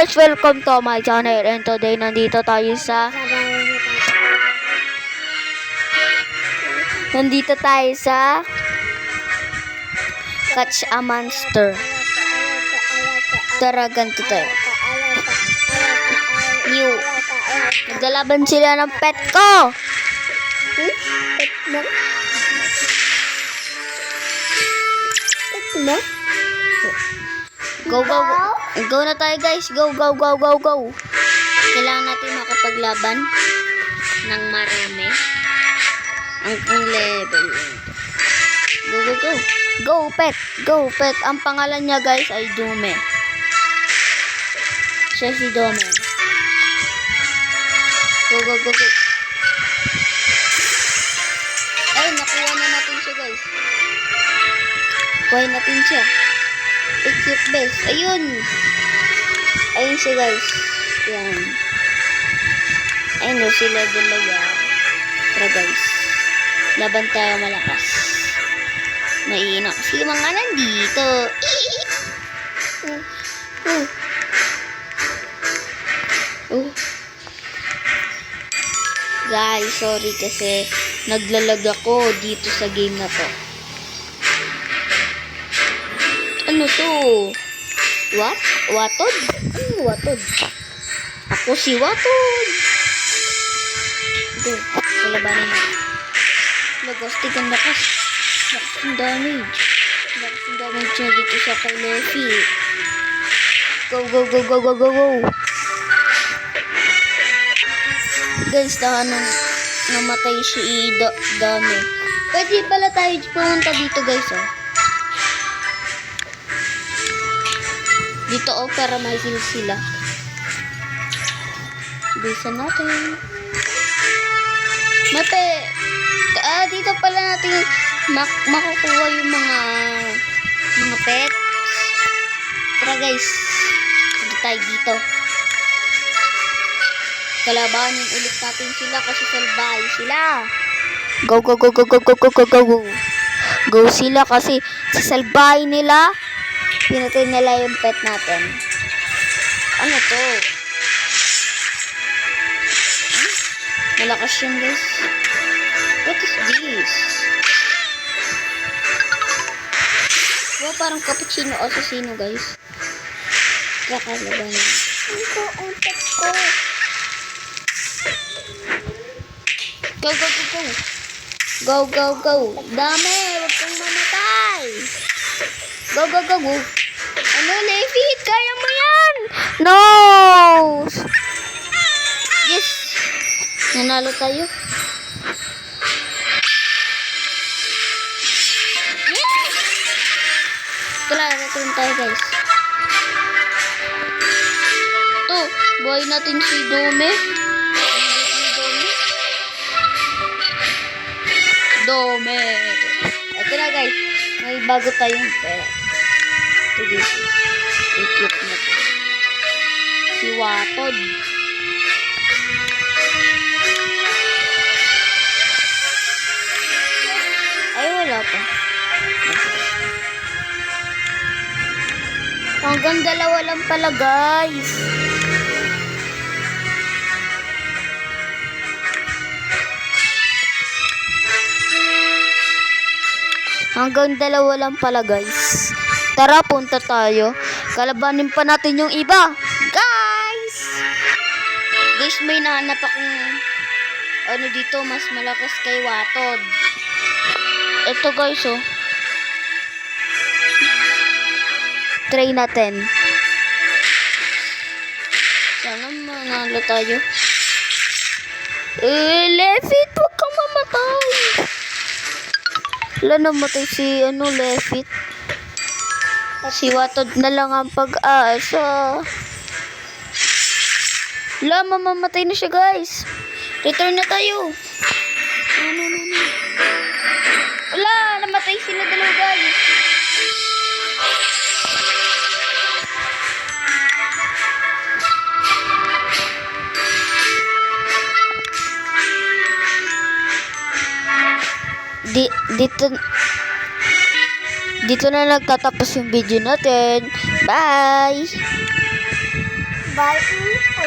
guys, welcome to my channel and today nandito tayo sa Catch a Monster. Tara, ganito tayo. New. Naglalaban sila ng pet ko. Pet mo? Pet mo? Go, go, go. Go na tayo guys. Go, go, go, go, go. Kailangan natin makapaglaban ng marami. Ang level. Go, go, go. Go, pet. Go, pet. Ang pangalan niya guys ay Dume. Siya si Dume. Go, go, go, go. Ay, nakuha na natin siya guys. Kuha natin siya. Cute best. Ayun. Ayun siya guys. Yan. Ayun o sila dalawa. Tara guys. Laban tayo malakas. Maiina kasi mga nandito. Guys, sorry kasi naglalag ako dito sa game na to. Ano to? What? Watod? Ano watod? Ako si Watod. Ito, kalabanin na. Nagostig ang lakas. Lakas ang damage. Lakas ang damage na dito sa kay Leafy. Go, go, go, go, go, go, go. Guys, namatay si Dami. Pwede pala tayo pumunta dito guys, oh. Dito para may heal sila. Bilisan natin. Dito pala natin makukuha yung mga pets. Tara guys. Dito tayo dito. Kalabanin ulit natin sila kasi salbahay sila. Go, go, go, go, go, go, go, go, go, go. Go sila kasi sa salbahay nila. Pinatay nila yung pet natin. Ano to? Malakas yun guys. What is this? Wow, parang cappuccino assassino guys. Kakalaban na. Ito ang pet ko. Go, go, go, go. Go, go, go. Dami, huwag kang mamatay. Go, go, go, go. Ano, Leafy? Kaya mo yan! No! Yes! Nanalo tayo. Yes! Tara, return tayo guys. Ito, buhay natin si Dome. Dome. Ito na guys. May bago tayong pera. Ito dito. I-cute na ito. Si Watod. Ay, wala pa. Hanggang dalawa lang pala guys. Hanggang dalawa lang pala guys. Tara, punta tayo. Kalabanin pa natin yung iba. Guys! Guys, may nahanap akong ano dito, mas malakas kay Watod. Ito guys, oh. Try natin. Sana manalo tayo. Leafy, huwag kang mamatay. Wala namatay si Leafy. Si Watod na lang ang pag-asa. Wala, mamamatay na siya guys. Return na tayo. No. Wala, namatay sila dalawa guys. Dito na nagtatapos yung video natin. Bye! Bye.